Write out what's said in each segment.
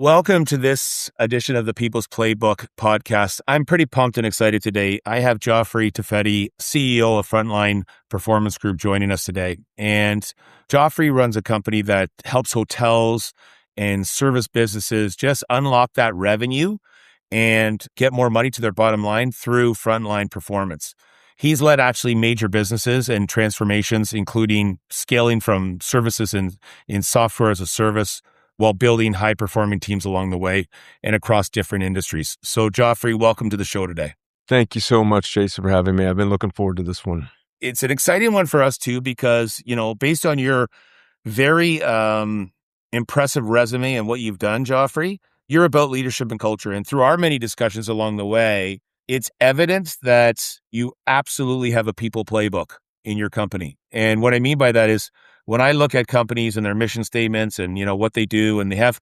Welcome to this edition of the People's Playbook podcast. I'm pretty pumped and excited today. I have Geoffrey Toffetti, CEO of Frontline Performance Group, joining us today. And Geoffrey runs a company that helps hotels and service businesses just unlock that revenue and get more money to their bottom line through Frontline Performance. He's led actually major businesses and transformations, including scaling from services in software as a service, while building high-performing teams along the way and across different industries. So, Geoffrey, welcome to the show today. Thank you so much, Jason, for having me. I've been looking forward to this one. It's an exciting one for us, too, because, based on your very impressive resume and what you've done, Geoffrey, you're about leadership and culture. And through our many discussions along the way, it's evident that you absolutely have a people playbook in your company. And what I mean by that is, when I look at companies and their mission statements and, what they do, and they have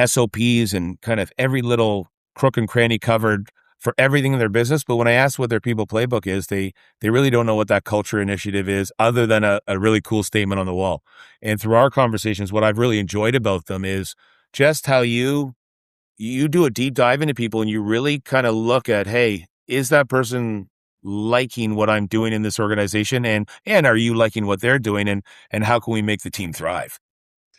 SOPs and kind of every little crook and cranny covered for everything in their business. But when I ask what their people playbook is, they really don't know what that culture initiative is other than a really cool statement on the wall. And through our conversations, what I've really enjoyed about them is just how you do a deep dive into people and you really kind of look at, hey, is that person liking what I'm doing in this organization, and are you liking what they're doing, and how can we make the team thrive?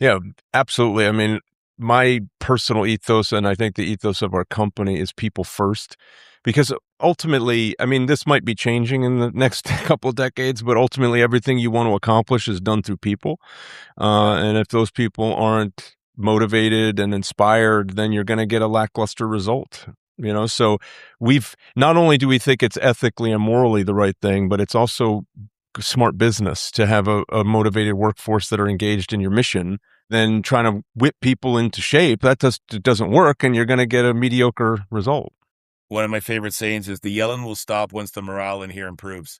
Yeah, absolutely. I mean, my personal ethos, and I think the ethos of our company, is people first, because ultimately, I mean, this might be changing in the next couple of decades, but ultimately everything you want to accomplish is done through people. And if those people aren't motivated and inspired, then you're going to get a lackluster result. So not only do we think it's ethically and morally the right thing, but it's also smart business to have a motivated workforce that are engaged in your mission. Then trying to whip people into shape, it doesn't work, and you're going to get a mediocre result. One of my favorite sayings is the yelling will stop once the morale in here improves.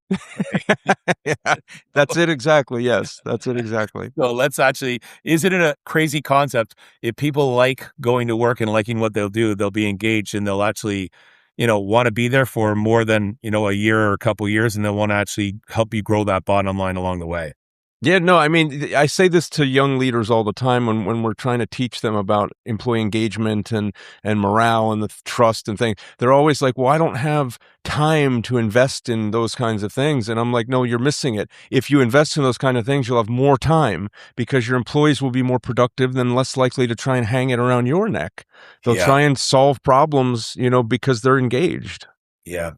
Yeah, that's it exactly. Yes, that's it exactly. So isn't it a crazy concept? If people like going to work and liking what they'll do, they'll be engaged and they'll actually, want to be there for more than, a year or a couple of years, and they'll want to actually help you grow that bottom line along the way. Yeah, no, I mean, I say this to young leaders all the time when we're trying to teach them about employee engagement and morale and the trust and things. They're always like, well, I don't have time to invest in those kinds of things. And I'm like, no, you're missing it. If you invest in those kind of things, you'll have more time because your employees will be more productive than less likely to try and hang it around your neck. They'll try and solve problems, because they're engaged. Yeah.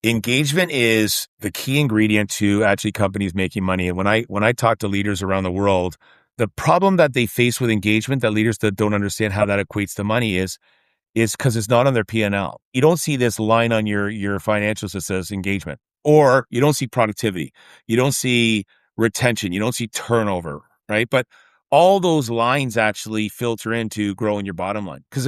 Engagement is the key ingredient to actually companies making money. And when I talk to leaders around the world, the problem that they face with engagement, that leaders that don't understand how that equates to money is because it's not on their P&L. You don't see this line on your financials that says engagement, or you don't see productivity. You don't see retention. You don't see turnover, right? But all those lines actually filter into growing your bottom line. Because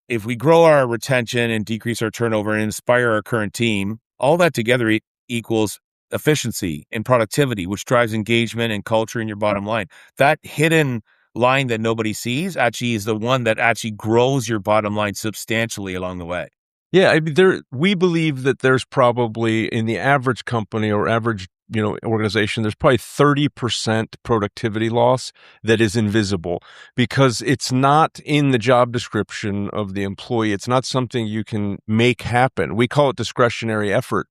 if we grow our retention and decrease our turnover and inspire our current team, all that together equals efficiency and productivity, which drives engagement and culture in your bottom line. That hidden line that nobody sees actually is the one that actually grows your bottom line substantially along the way. Yeah, I mean, we believe that there's probably, in the average company or average organization, there's probably 30% productivity loss that is invisible because it's not in the job description of the employee. It's not something you can make happen. We call it discretionary effort.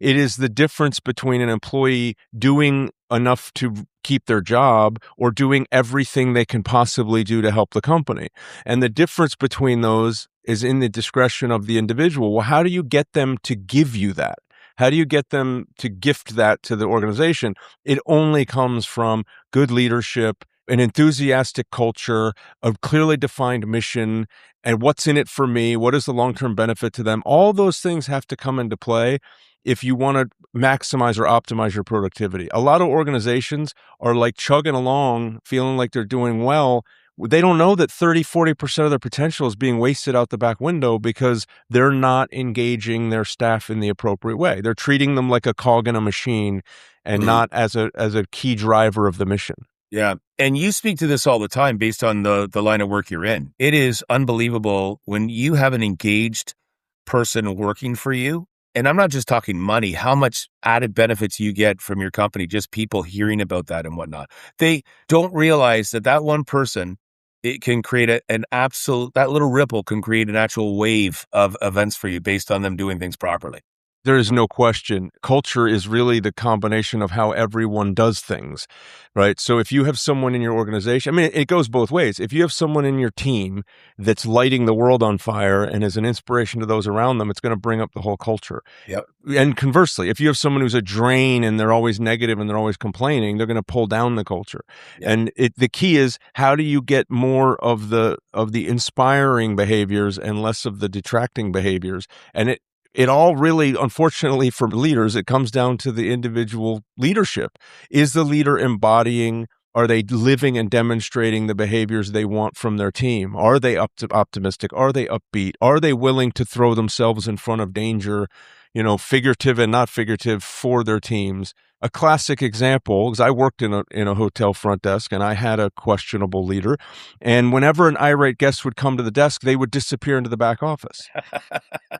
It is the difference between an employee doing enough to keep their job or doing everything they can possibly do to help the company. And the difference between those is in the discretion of the individual. Well, how do you get them to give you that? How do you get them to gift that to the organization? It only comes from good leadership, an enthusiastic culture, a clearly defined mission, and what's in it for me? What is the long-term benefit to them? All those things have to come into play if you want to maximize or optimize your productivity. A lot of organizations are like chugging along, feeling like they're doing well. They don't know that 30-40% of their potential is being wasted out the back window because they're not engaging their staff in the appropriate way. They're treating them like a cog in a machine and not as a key driver of the mission. Yeah. And you speak to this all the time based on the line of work you're in. It is unbelievable when you have an engaged person working for you. And I'm not just talking money, how much added benefits you get from your company, just people hearing about that and whatnot. They don't realize that one person it can create an absolute, that little ripple can create an actual wave of events for you based on them doing things properly. There is no question. Culture is really the combination of how everyone does things, right? So if you have someone in your organization, I mean, it goes both ways. If you have someone in your team that's lighting the world on fire and is an inspiration to those around them, it's going to bring up the whole culture. Yep. And conversely, if you have someone who's a drain and they're always negative and they're always complaining, they're going to pull down the culture. Yep. And the key is, how do you get more of the inspiring behaviors and less of the detracting behaviors? And it all really, unfortunately for leaders, it comes down to the individual leadership. Is the leader embodying, are they living and demonstrating the behaviors they want from their team? Are they optimistic? Are they upbeat? Are they willing to throw themselves in front of danger, figurative and not figurative, for their teams? A classic example, because I worked in a hotel front desk and I had a questionable leader. And whenever an irate guest would come to the desk, they would disappear into the back office.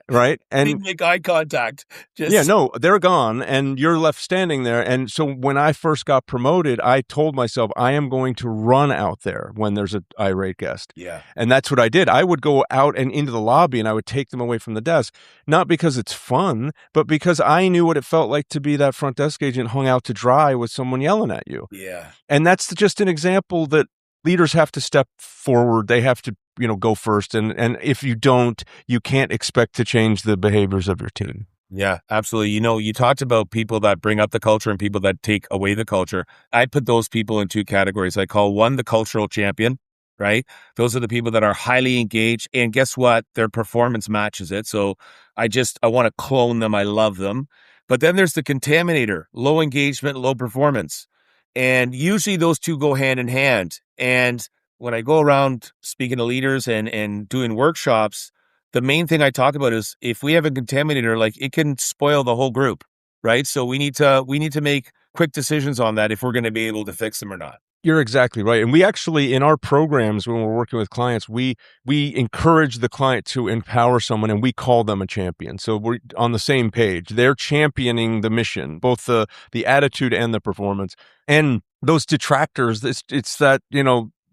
Right. Didn't make eye contact. Yeah, Just no, they're gone and you're left standing there. And so when I first got promoted, I told myself I am going to run out there when there's an irate guest. yeah, And that's what I did. I would go out and into the lobby and I would take them away from the desk, not because it's fun, but because I knew what it felt like to be that front desk agent hung out to dry with someone yelling at you. yeah. And that's just an example that leaders have to step forward. They have to, go first. And if you don't, you can't expect to change the behaviors of your team. Yeah, absolutely. You talked about people that bring up the culture and people that take away the culture. I put those people in two categories. I call one the cultural champion, right? Those are the people that are highly engaged, and guess what? Their performance matches it. So I want to clone them. I love them. But then there's the contaminator, low engagement, low performance. And usually those two go hand in hand. And when I go around speaking to leaders and doing workshops, the main thing I talk about is if we have a contaminator, like, it can spoil the whole group, right? So we need to make quick decisions on that if we're going to be able to fix them or not. You're exactly right. And we actually, in our programs, when we're working with clients, we encourage the client to empower someone and we call them a champion. So we're on the same page. They're championing the mission, both the attitude and the performance. And those detractors, it's that,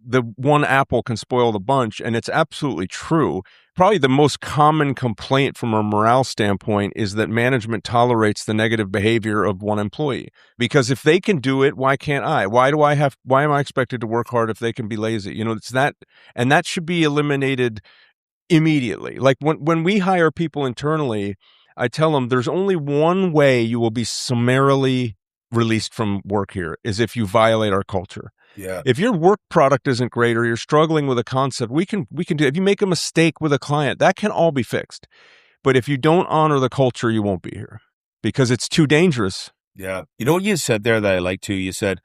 the one apple can spoil the bunch. And it's absolutely true. Probably the most common complaint from a morale standpoint is that management tolerates the negative behavior of one employee. Because if they can do it, why can't I? Why am I expected to work hard if they can be lazy? It's that, and that should be eliminated immediately. Like when we hire people internally, I tell them there's only one way you will be summarily released from work here, is if you violate our culture. Yeah. If your work product isn't great or you're struggling with a concept, we can do. If you make a mistake with a client, that can all be fixed. But if you don't honor the culture, you won't be here because it's too dangerous. Yeah. You know what you said there that I like too? You said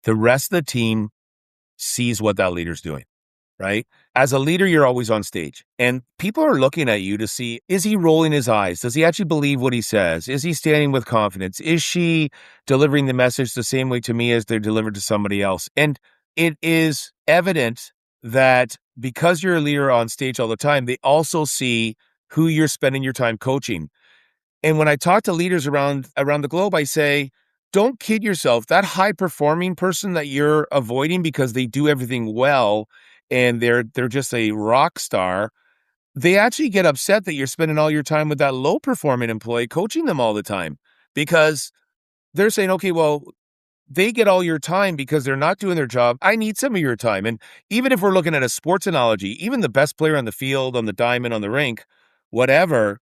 the rest of the team sees what that leader's doing, right? As a leader, you're always on stage and people are looking at you to see, is he rolling his eyes? Does he actually believe what he says? Is he standing with confidence? Is she delivering the message the same way to me as they're delivered to somebody else? And it is evident that because you're a leader on stage all the time, they also see who you're spending your time coaching. And when I talk to leaders around the globe, I say, don't kid yourself. That high performing person that you're avoiding because they do everything well and they're just a rock star, they actually get upset that you're spending all your time with that low performing employee coaching them all the time because they're saying, okay, well, they get all your time because they're not doing their job. I need some of your time. And even if we're looking at a sports analogy, even the best player on the field, on the diamond, on the rink, whatever,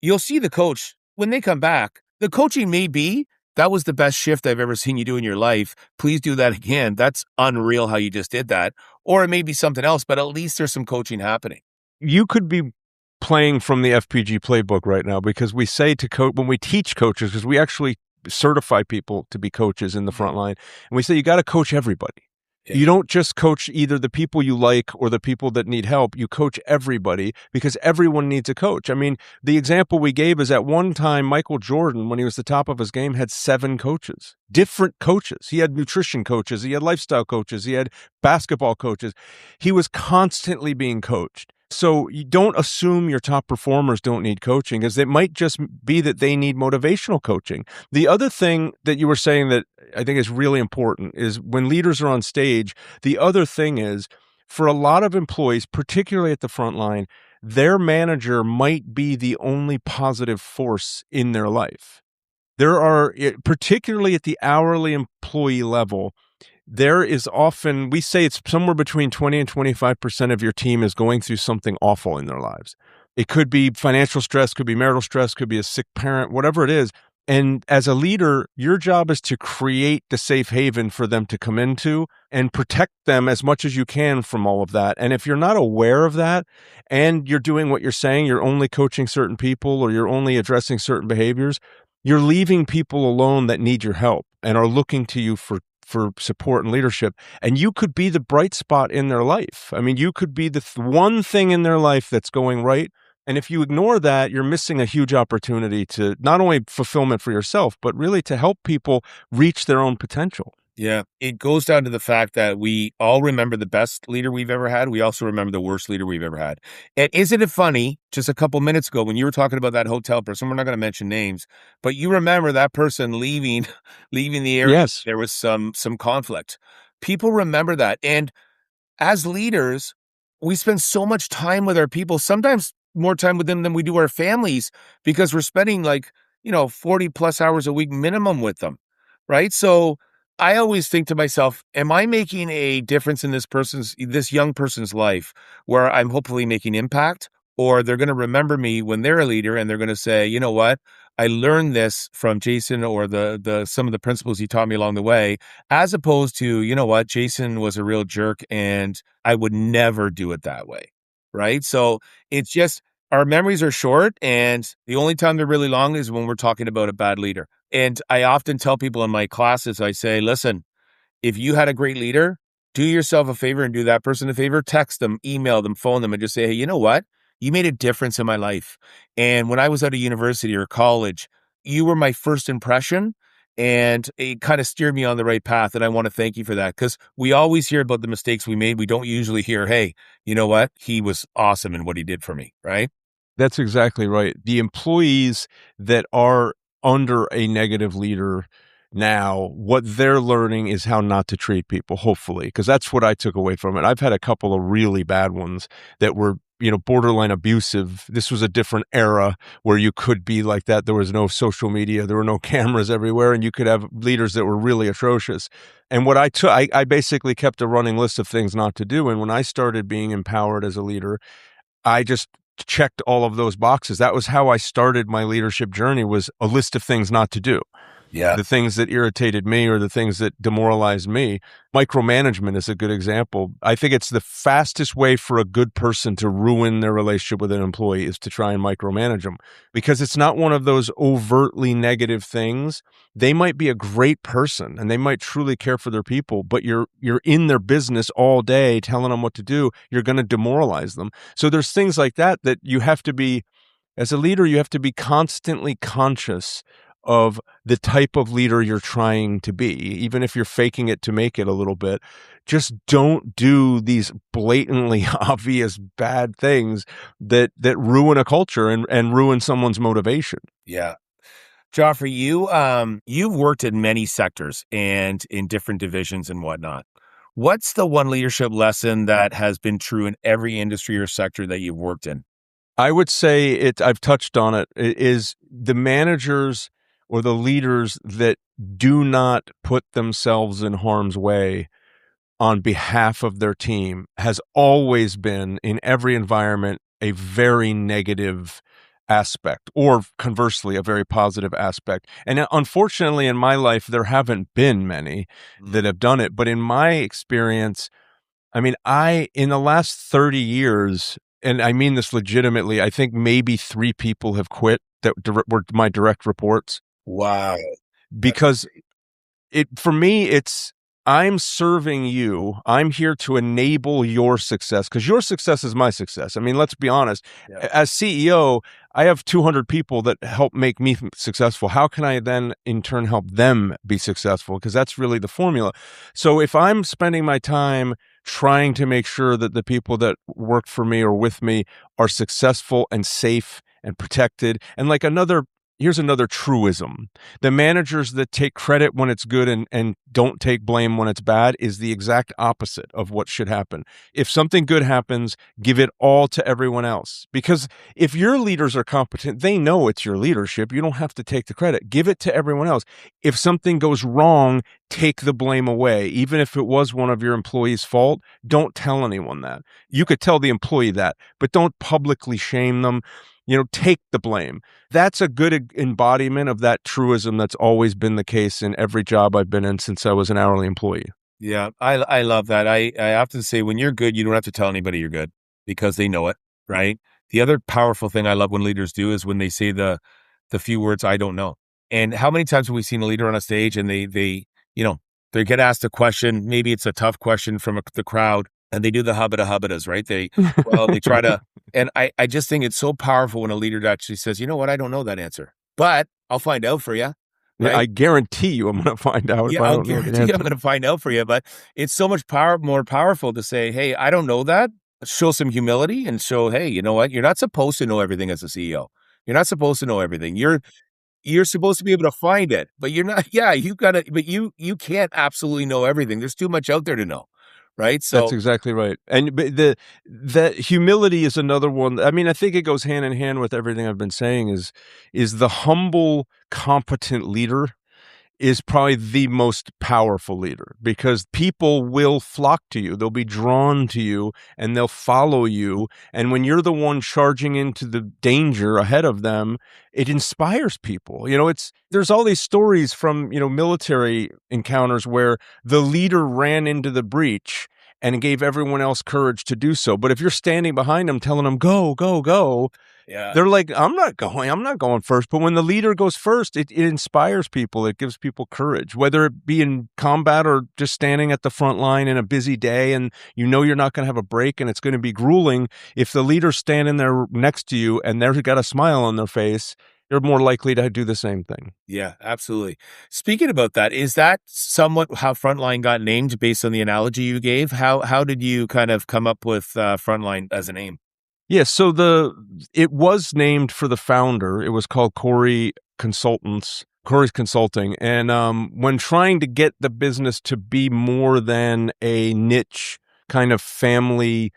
you'll see the coach when they come back. The coaching may be, that was the best shift I've ever seen you do in your life. Please do that again. That's unreal how you just did that. Or it may be something else, but at least there's some coaching happening. You could be playing from the FPG playbook right now because we say to when we teach coaches, because we actually certify people to be coaches in the front line, and we say you got to coach everybody. Yeah. You don't just coach either the people you like or the people that need help. You coach everybody because everyone needs a coach. I mean, the example we gave is at one time, Michael Jordan, when he was the top of his game, had 7 coaches, different coaches. He had nutrition coaches. He had lifestyle coaches. He had basketball coaches. He was constantly being coached. So you don't assume your top performers don't need coaching, because it might just be that they need motivational coaching. The other thing that you were saying that I think is really important is when leaders are on stage, the other thing is for a lot of employees, particularly at the front line, their manager might be the only positive force in their life. There are, particularly at the hourly employee level, there is often, we say it's somewhere between 20 and 25% of your team is going through something awful in their lives. It could be financial stress, could be marital stress, could be a sick parent, whatever it is. And as a leader, your job is to create the safe haven for them to come into and protect them as much as you can from all of that. And if you're not aware of that and you're doing what you're saying, you're only coaching certain people or you're only addressing certain behaviors, you're leaving people alone that need your help and are looking to you for support and leadership. And you could be the bright spot in their life. I mean, you could be the one thing in their life that's going right. And if you ignore that, you're missing a huge opportunity to not only fulfillment for yourself, but really to help people reach their own potential. Yeah, it goes down to the fact that we all remember the best leader we've ever had. We also remember the worst leader we've ever had. And isn't it funny, just a couple minutes ago when you were talking about that hotel person, we're not going to mention names, but you remember that person leaving leaving the area. Yes. There was some conflict. People remember that. And as leaders, we spend so much time with our people, sometimes more time with them than we do our families, because we're spending 40 plus hours a week minimum with them. Right. So I always think to myself, am I making a difference in this young person's life where I'm hopefully making impact, or they're going to remember me when they're a leader and they're going to say, you know what? I learned this from Jason or some of the principles he taught me along the way, as opposed to, you know what, Jason was a real jerk and I would never do it that way. Right. So it's just our memories are short, and the only time they're really long is when we're talking about a bad leader. And I often tell people in my classes, I say, listen, if you had a great leader, do yourself a favor and do that person a favor, text them, email them, phone them, and just say, hey, you know what? You made a difference in my life. And when I was out of university or college, you were my first impression, and it kind of steered me on the right path. And I want to thank you for that, because we always hear about the mistakes we made. We don't usually hear, hey, you know what? He was awesome in what he did for me, right? That's exactly right. The employees that are under a negative leader now, what they're learning is how not to treat people, hopefully, because that's what I took away from it. I've had a couple of really bad ones that were, borderline abusive. This was a different era where you could be like that. There was no social media, there were no cameras everywhere, and you could have leaders that were really atrocious. And what I took, I basically kept a running list of things not to do. And when I started being empowered as a leader, I just checked all of those boxes. That was how I started my leadership journey, was a list of things not to do. Yeah. The things that irritated me or the things that demoralized me. Micromanagement is a good example. I think it's the fastest way for a good person to ruin their relationship with an employee is to try and micromanage them, because it's not one of those overtly negative things. They might be a great person and they might truly care for their people, but you're in their business all day telling them what to do. You're going to demoralize them. So there's things like that you have to be, as a leader, you have to be constantly conscious of the type of leader you're trying to be, even if you're faking it to make it a little bit. Just don't do these blatantly obvious bad things that ruin a culture and ruin someone's motivation. Yeah. Geoffrey, you've worked in many sectors and in different divisions and whatnot. What's the one leadership lesson that has been true in every industry or sector that you've worked in? I would say I've touched on it, is the managers or the leaders that do not put themselves in harm's way on behalf of their team has always been, in every environment, a very negative aspect, or conversely, a very positive aspect. And unfortunately, in my life, there haven't been many that have done it. But in my experience, I mean, in the last 30 years, and I mean this legitimately, I think maybe 3 people have quit that were my direct reports, Wow. That's because for me, I'm serving you. I'm here to enable your success, because your success is my success. I mean, let's be honest. Yeah. As CEO, I have 200 people that help make me successful. How can I then in turn help them be successful? Because that's really the formula. So if I'm spending my time trying to make sure that the people that work for me or with me are successful and safe and protected, and like another here's another truism. The managers that take credit when it's good and don't take blame when it's bad is the exact opposite of what should happen. If something good happens, give it all to everyone else. Because if your leaders are competent, they know it's your leadership. You don't have to take the credit. Give it to everyone else. If something goes wrong, take the blame away. Even if it was one of your employees' fault, don't tell anyone that. You could tell the employee that, but don't publicly shame them. Take the blame. That's a good embodiment of that truism that's always been the case in every job I've been in since I was an hourly employee. Yeah, I love that. I often say when you're good, you don't have to tell anybody you're good because they know it, right? The other powerful thing I love when leaders do is when they say the few words I don't know. And how many times have we seen a leader on a stage and they get asked a question, maybe it's a tough question from the crowd, and they do the hubbadas, right? They try to, and I just think it's so powerful when a leader actually says, you know what, I don't know that answer, but I'll find out for you, Yeah, I right? guarantee you I'm going to find out if Yeah, I I'll don't know the guarantee you I'm answer. going to find out for you, but it's so much more powerful to say, hey, I don't know that. Show some humility and show, hey, you know what? You're not supposed to know everything as a CEO. You're not supposed to know everything. You're supposed to be able to find it, but you're not. Yeah, you gotta, but you can't absolutely know everything. There's too much out there to know, right? That's So exactly right. And that humility is another one. I mean, I think it goes hand in hand with everything I've been saying is the humble, competent leader is probably the most powerful leader because people will flock to you. They'll be drawn to you and they'll follow you. And when you're the one charging into the danger ahead of them, it inspires people. There's all these stories from, military encounters where the leader ran into the breach and gave everyone else courage to do so. But if you're standing behind them telling them, go, go, go, yeah, they're like, I'm not going first. But when the leader goes first, it inspires people. It gives people courage, whether it be in combat or just standing at the front line in a busy day and you're not going to have a break and it's going to be grueling. If the leader's standing there next to you and they've got a smile on their face, you're more likely to do the same thing. yeah, absolutely. Speaking about that, is that somewhat how Frontline got named based on the analogy you gave? How did you kind of come up with Frontline as a name? Yeah, so it was named for the founder. It was called Corey's Consulting. And when trying to get the business to be more than a niche kind of family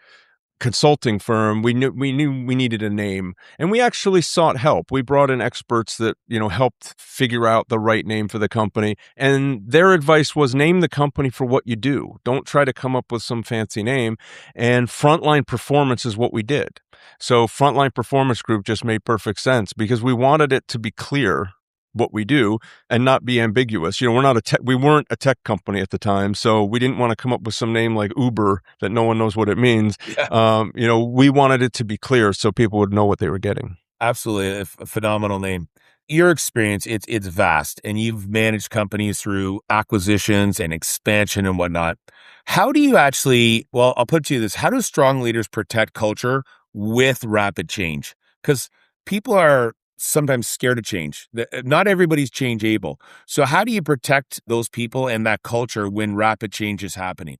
consulting firm, we knew we needed a name, and we actually sought help. We brought in experts that helped figure out the right name for the company, and their advice was name the company for what you do. Don't try to come up with some fancy name. And Frontline Performance is what we did. So Frontline Performance Group just made perfect sense because we wanted it to be clear what we do and not be ambiguous. We weren't a tech company at the time, so we didn't want to come up with some name like Uber that no one knows what it means. Yeah, We wanted it to be clear so people would know what they were getting. absolutely, a phenomenal name. Your experience, it's vast, and you've managed companies through acquisitions and expansion and whatnot. How do you actually? Well, I'll put it to you this: how do strong leaders protect culture with rapid change? Because people are sometimes scared of change. Not everybody's change able. So, how do you protect those people and that culture when rapid change is happening?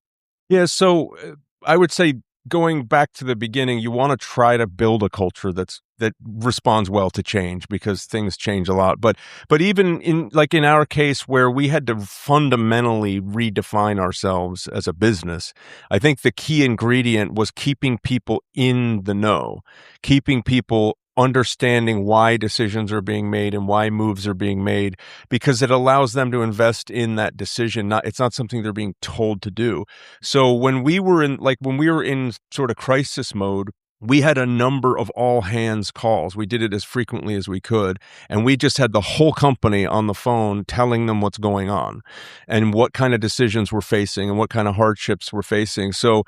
Yeah, so I would say going back to the beginning, you want to try to build a culture that responds well to change because things change a lot. But even in our case where we had to fundamentally redefine ourselves as a business, I think the key ingredient was keeping people in the know, keeping people understanding why decisions are being made and why moves are being made, because it allows them to invest in that decision. It's not something they're being told to do. So when we were in sort of crisis mode, we had a number of all hands calls. We did it as frequently as we could. And we just had the whole company on the phone telling them what's going on and what kind of decisions we're facing and what kind of hardships we're facing. So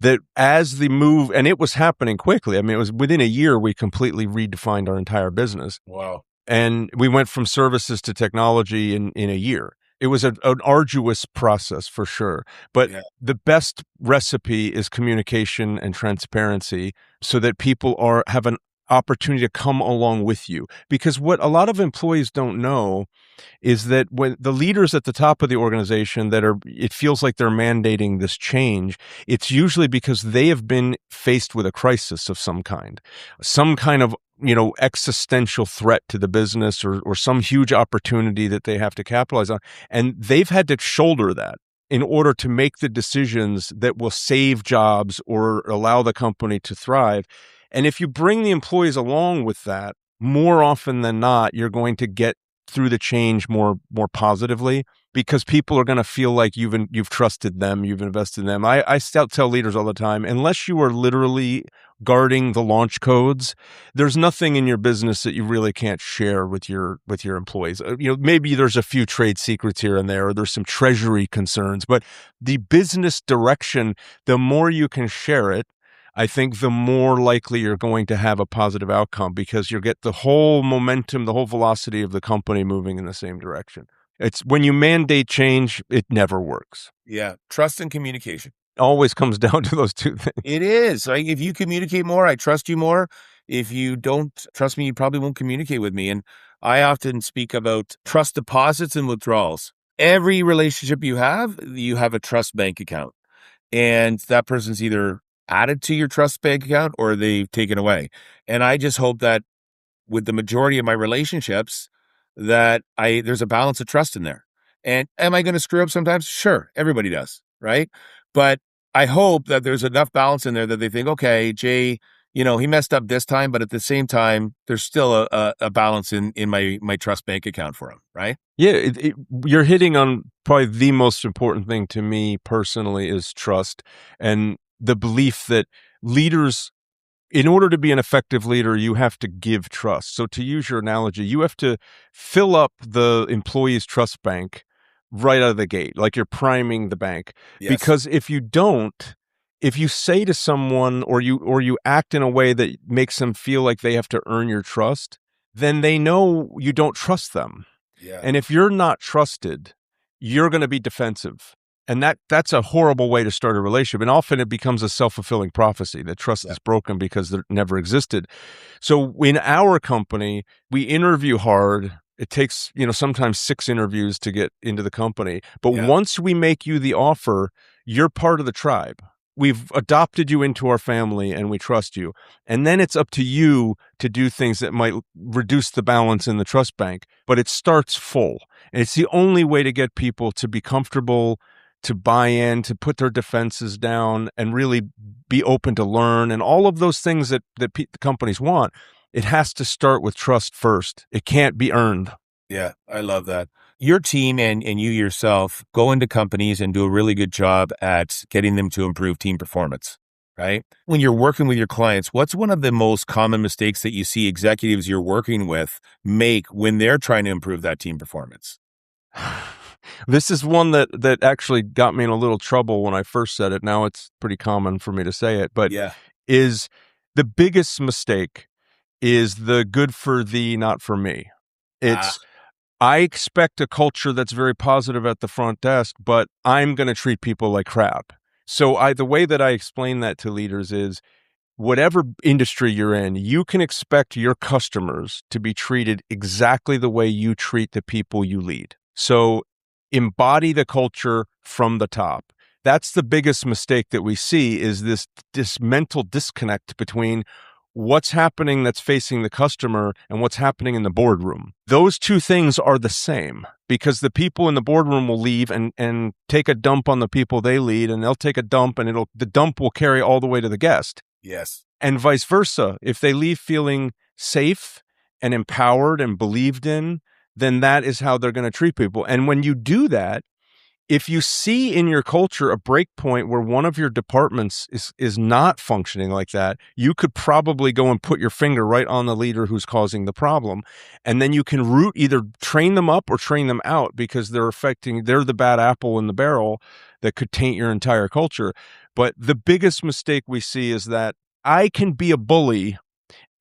that as the move, and it was happening quickly. I mean, it was within a year, we completely redefined our entire business. Wow. And we went from services to technology in a year. It was an arduous process for sure. But Yeah. the best recipe is communication and transparency so that people have an opportunity to come along with you. Because what a lot of employees don't know is that when the leaders at the top of the organization it feels like they're mandating this change, it's usually because they have been faced with a crisis of some kind of existential threat to the business or some huge opportunity that they have to capitalize on. And they've had to shoulder that in order to make the decisions that will save jobs or allow the company to thrive. And if you bring the employees along with that, more often than not, you're going to get through the change more positively, because people are going to feel like you've trusted them, you've invested in them. I still tell leaders all the time, unless you are literally guarding the launch codes, there's nothing in your business that you really can't share with your employees. Maybe there's a few trade secrets here and there, or there's some treasury concerns, but the business direction, the more you can share it, I think the more likely you're going to have a positive outcome, because you'll get the whole momentum, the whole velocity of the company moving in the same direction. It's when you mandate change, it never works. Yeah. Trust and communication. Always comes down to those two things. It is. Like, if you communicate more, I trust you more. If you don't trust me, you probably won't communicate with me. And I often speak about trust deposits and withdrawals. Every relationship you have a trust bank account. And that person's either added to your trust bank account or they've taken away. And I just hope that with the majority of my relationships, that there's a balance of trust in there. And am I going to screw up sometimes? Sure, everybody does, right? But I hope that there's enough balance in there that they think, okay, Jay, he messed up this time, but at the same time, there's still a balance in my trust bank account for him, right? Yeah, you're hitting on probably the most important thing to me personally is trust, and the belief that leaders, in order to be an effective leader, you have to give trust. So to use your analogy, you have to fill up the employee's trust bank right out of the gate, like you're priming the bank. Yes. Because if you don't, if you say to someone or you act in a way that makes them feel like they have to earn your trust, then they know you don't trust them. Yeah. And if you're not trusted, you're going to be defensive. And that's a horrible way to start a relationship. And often it becomes a self-fulfilling prophecy that trust is broken because it never existed. So in our company, we interview hard. It takes, sometimes 6 interviews to get into the company. But once we make you the offer, you're part of the tribe. We've adopted you into our family and we trust you. And then it's up to you to do things that might reduce the balance in the trust bank. But it starts full. And it's the only way to get people to be comfortable, to buy in, to put their defenses down, and really be open to learn, and all of those things that the companies want. It has to start with trust first. It can't be earned. Yeah, I love that. Your team and you yourself go into companies and do a really good job at getting them to improve team performance, right? When you're working with your clients, what's one of the most common mistakes that you see executives you're working with make when they're trying to improve that team performance? This is one that actually got me in a little trouble when I first said it. Now it's pretty common for me to say it, but is the biggest mistake is the good for thee, not for me. It's I expect a culture that's very positive at the front desk, but I'm going to treat people like crap. So the way that I explain that to leaders is, whatever industry you're in, you can expect your customers to be treated exactly the way you treat the people you lead. So embody the culture from the top. That's the biggest mistake that we see, is this mental disconnect between what's happening that's facing the customer and what's happening in the boardroom. Those two things are the same, because the people in the boardroom will leave and take a dump on the people they lead, and they'll take a dump, and the dump will carry all the way to the guest. Yes. And vice versa. If they leave feeling safe and empowered and believed in, then that is how they're going to treat people. And when you do that, if you see in your culture a break point where one of your departments is not functioning like that, you could probably go and put your finger right on the leader who's causing the problem. And then you can either train them up or train them out, because they're the bad apple in the barrel that could taint your entire culture. But the biggest mistake we see is that I can be a bully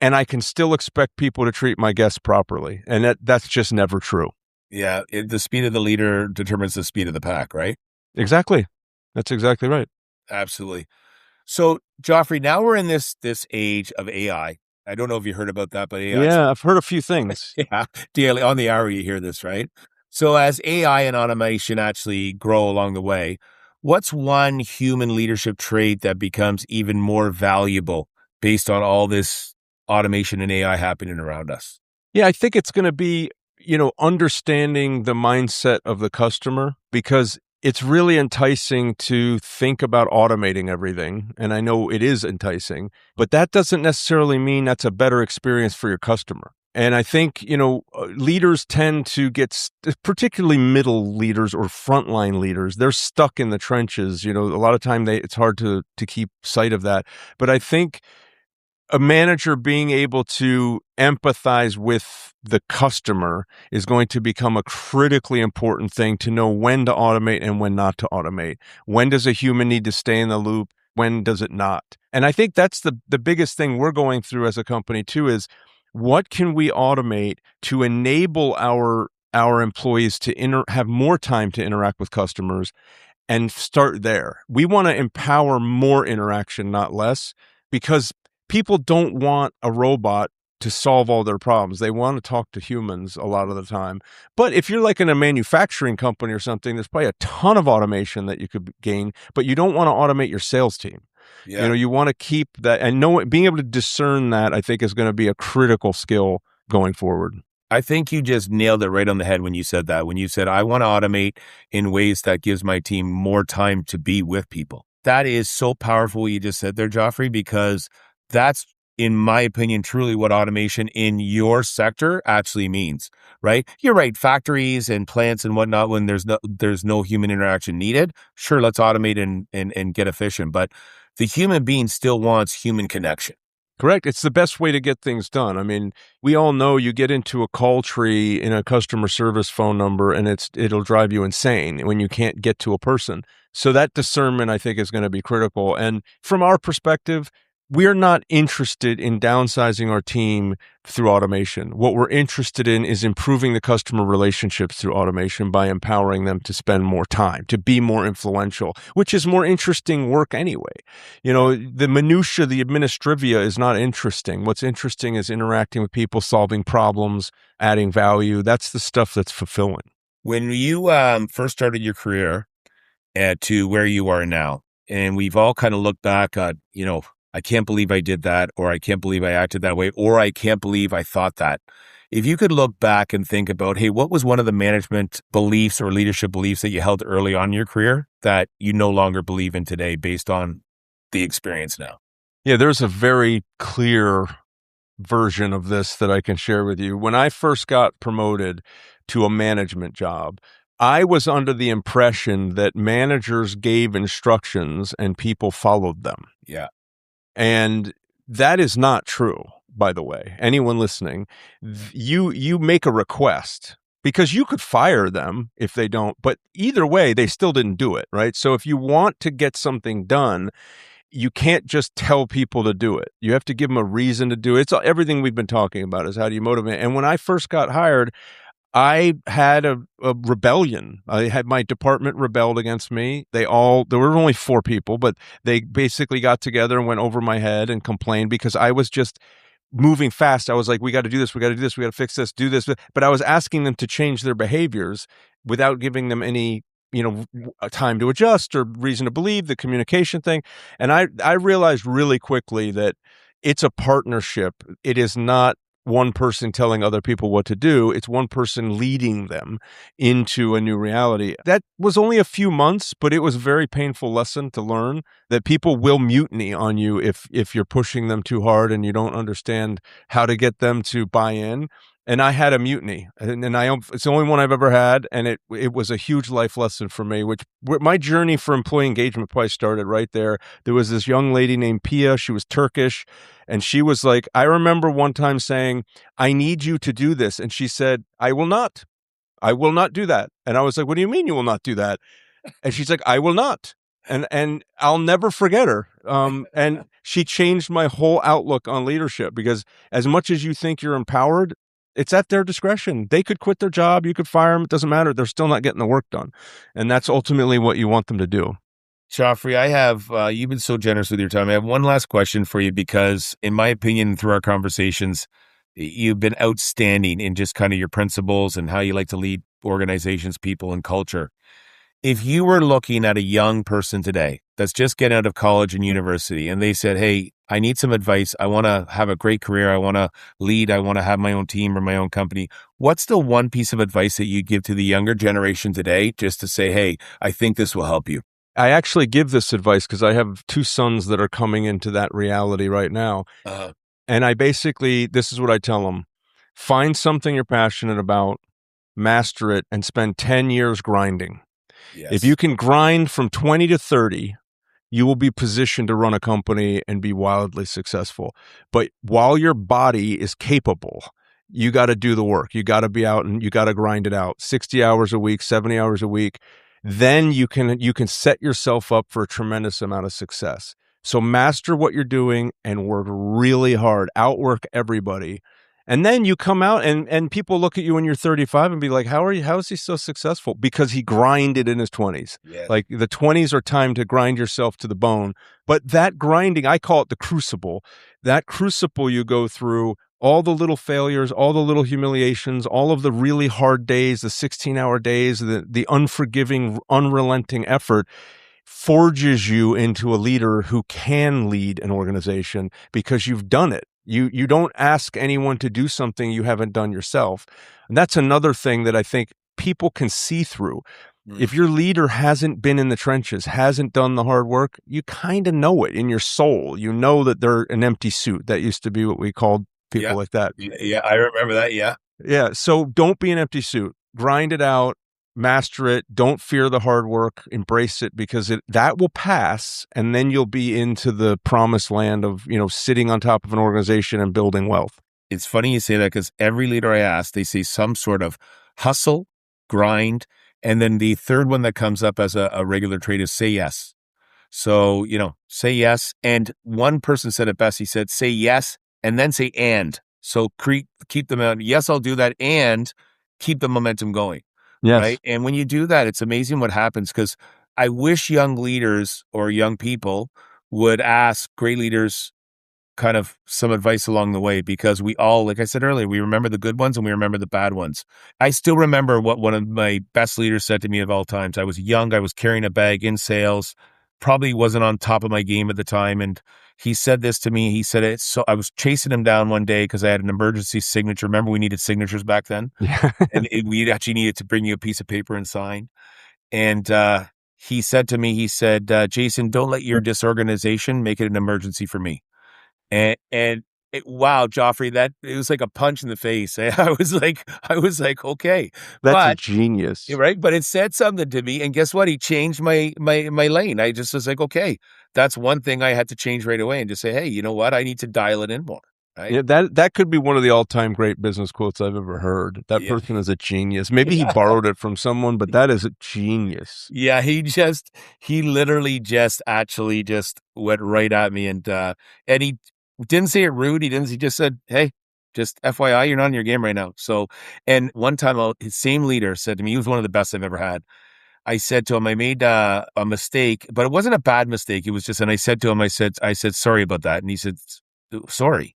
and I can still expect people to treat my guests properly. And that's just never true. Yeah, the speed of the leader determines the speed of the pack, right? Exactly. That's exactly right. Absolutely. So, Geoffrey, now we're in this age of AI. I don't know if you heard about that, but AI. Yeah, I've heard a few things. Yeah, daily on the hour you hear this, right? So as AI and automation actually grow along the way, what's one human leadership trait that becomes even more valuable based on all this automation and AI happening around us? Yeah, I think it's going to be, understanding the mindset of the customer, because it's really enticing to think about automating everything. And I know it is enticing, but that doesn't necessarily mean that's a better experience for your customer. And I think, leaders tend to particularly middle leaders or frontline leaders, they're stuck in the trenches. A lot of time it's hard to keep sight of that. But I think a manager being able to empathize with the customer is going to become a critically important thing, to know when to automate and when not to automate. When does a human need to stay in the loop? When does it not? And I think that's the biggest thing we're going through as a company too, is what can we automate to enable our employees to have more time to interact with customers, and start there. We want to empower more interaction, not less, because people don't want a robot to solve all their problems. They want to talk to humans a lot of the time. But if you're like in a manufacturing company or something, there's probably a ton of automation that you could gain, but you don't want to automate your sales team. Yeah. You want to keep that, and being able to discern that, I think, is going to be a critical skill going forward. I think you just nailed it right on the head when you said that. When you said, I want to automate in ways that gives my team more time to be with people. That is so powerful what you just said there, Geoffrey, because that's, in my opinion, truly what automation in your sector actually means, right? You're right. Factories and plants and whatnot, when there's no human interaction needed, sure, let's automate and get efficient. But the human being still wants human connection. Correct. It's the best way to get things done. I mean, we all know you get into a call tree in a customer service phone number, and it'll drive you insane when you can't get to a person. So that discernment, I think, is going to be critical. And from our perspective, we're not interested in downsizing our team through automation. What we're interested in is improving the customer relationships through automation by empowering them to spend more time, to be more influential, which is more interesting work anyway. The minutia, the administrivia is not interesting. What's interesting is interacting with people, solving problems, adding value. That's the stuff that's fulfilling. When you first started your career to where you are now, and we've all kind of looked back at, I can't believe I did that, or I can't believe I acted that way, or I can't believe I thought that. If you could look back and think about, hey, what was one of the management beliefs or leadership beliefs that you held early on in your career that you no longer believe in today based on the experience now? Yeah, there's a very clear version of this that I can share with you. When I first got promoted to a management job, I was under the impression that managers gave instructions and people followed them. Yeah. And that is not true, by the way. Anyone listening, you make a request, because you could fire them if they don't, but either way, they still didn't do it, right? So if you want to get something done, you can't just tell people to do it. You have to give them a reason to do it. It's everything we've been talking about, is how do you motivate? And when I first got hired, I had a rebellion. I had my department rebelled against me. There were only 4 people, but they basically got together and went over my head and complained because I was just moving fast. I was like, we got to do this. We got to do this. We got to fix this, do this. But I was asking them to change their behaviors without giving them any, time to adjust or reason to believe, the communication thing. And I realized really quickly that it's a partnership. It is not one person telling other people what to do. It's one person leading them into a new reality. That was only a few months, but it was a very painful lesson to learn that people will mutiny on you if you're pushing them too hard and you don't understand how to get them to buy in. And I had a mutiny, and it's the only one I've ever had, and it was a huge life lesson for me, my journey for employee engagement probably started right there. There was this young lady named Pia. She was Turkish, and she was like, I remember one time saying, I need you to do this. And she said, I will not do that. And I was like, what do you mean you will not do that? And she's like, I will not. And I'll never forget her. And she changed my whole outlook on leadership, because as much as you think you're empowered, it's at their discretion. They could quit their job. You could fire them. It doesn't matter. They're still not getting the work done. And that's ultimately what you want them to do. Geoffrey, I have, you've been so generous with your time. I have one last question for you, because in my opinion, through our conversations, you've been outstanding in just kind of your principles and how you like to lead organizations, people, and culture. If you were looking at a young person today that's just getting out of college and university, and they said, hey, I need some advice. I want to have a great career. I want to lead. I want to have my own team or my own company. What's the one piece of advice that you give to the younger generation today just to say, hey, I think this will help you? I actually give this advice because I have two sons that are coming into that reality right now. Uh, And this is what I tell them: find something you're passionate about, master it, and spend 10 years grinding. If you yes. can grind from 20 to 30, you will be positioned to run a company and be wildly successful. But while your body is capable, you got to do the work. You got to be out and you got to grind it out 60 hours a week, 70 hours a week. Then you can set yourself up for a tremendous amount of success. So master what you're doing and work really hard, outwork everybody. And then you come out and people look at you when you're 35 and be like, how is he so successful? Because he grinded in his 20s. Yes. Like the 20s are time to grind yourself to the bone. But that grinding, I call it the crucible. That crucible you go through, all the little failures, all the little humiliations, all of the really hard days, the 16-hour days, the unforgiving, unrelenting effort forges you into a leader who can lead an organization because you've done it. You don't ask anyone to do something you haven't done yourself. And that's another thing that I think people can see through. Mm. If your leader hasn't been in the trenches, hasn't done the hard work, you kind of know it in your soul. You know that they're an empty suit. That used to be what we called people Yeah. like that. Yeah. I remember that. Yeah. Yeah. So don't be an empty suit. Grind it out, master it. Don't fear the hard work. Embrace it because that will pass, and then you'll be into the promised land of sitting on top of an organization and building wealth. It's funny you say that because every leader I ask, they say some sort of hustle, grind, and then the third one that comes up as a regular trait is say yes. So, say yes. And one person said it best. He said, say yes and then say and. So keep them out. Yes, I'll do that and keep the momentum going. Yes. Right. And when you do that, it's amazing what happens because I wish young leaders or young people would ask great leaders kind of some advice along the way because we all, like I said earlier, we remember the good ones and we remember the bad ones. I still remember what one of my best leaders said to me of all times. I was young, I was carrying a bag in sales, probably wasn't on top of my game at the time. And he said this to me. He said it. So I was chasing him down one day because I had an emergency signature. Remember, we needed signatures back then. Yeah. And we actually needed to bring you a piece of paper and sign. And he said to me, he said, Jason, don't let your disorganization make it an emergency for me. Wow, Geoffrey, that it was like a punch in the face. I was like, okay, That's a but genius. right, but it said something to me, and guess what? He changed my lane. I just was like, okay, that's one thing I had to change right away, and just say, hey, you know what? I need to dial it in more. Right? Yeah, that could be one of the all-time great business quotes I've ever heard. That Yeah, person is a genius. Maybe he yeah, borrowed it from someone, but that is a genius. yeah. He literally just actually just went right at me, and he didn't say it rude. He just said, hey, just FYI, you're not in your game right now. So, and one time his same leader said to me, he was one of the best I've ever had. I said to him, I made a mistake, but it wasn't a bad mistake. It was just, and I said to him, I said, sorry about that. And he said, sorry.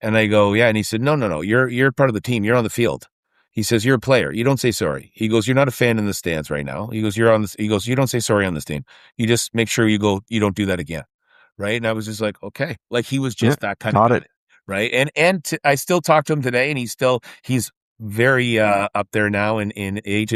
And I go, yeah. And he said, no, no, no, you're part of the team. You're on the field. He says, you're a player. You don't say sorry. He goes, you're not a fan in the stands right now. He goes, you're on this. He goes, you don't say sorry on this team. You just make sure you don't do that again. Right. And I was just like, okay, like he was Yeah, just that kind of got guy. it. Right. I still talk to him today and he's very up there now in age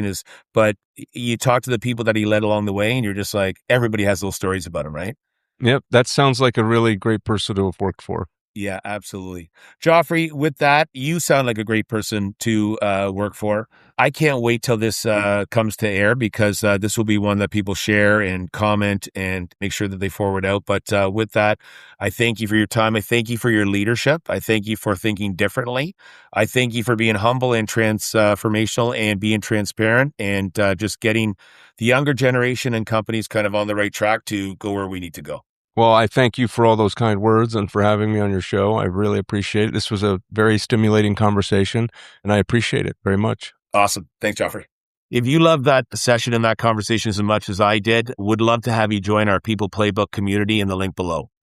but you talk to the people that he led along the way and you're just like, everybody has those stories about him. Right. Yep, that sounds like a really great person to have worked for. Yeah, absolutely. Joffrey, with that, you sound like a great person to work for. I can't wait till this comes to air because this will be one that people share and comment and make sure that they forward out. But with that, I thank you for your time. I thank you for your leadership. I thank you for thinking differently. I thank you for being humble and transformational and being transparent and just getting the younger generation and companies kind of on the right track to go where we need to go. Well, I thank you for all those kind words and for having me on your show. I really appreciate it. This was a very stimulating conversation, and I appreciate it very much. Awesome. Thanks, Joffrey. If you loved that session and that conversation as much as I did, would love to have you join our People Playbook community in the link below.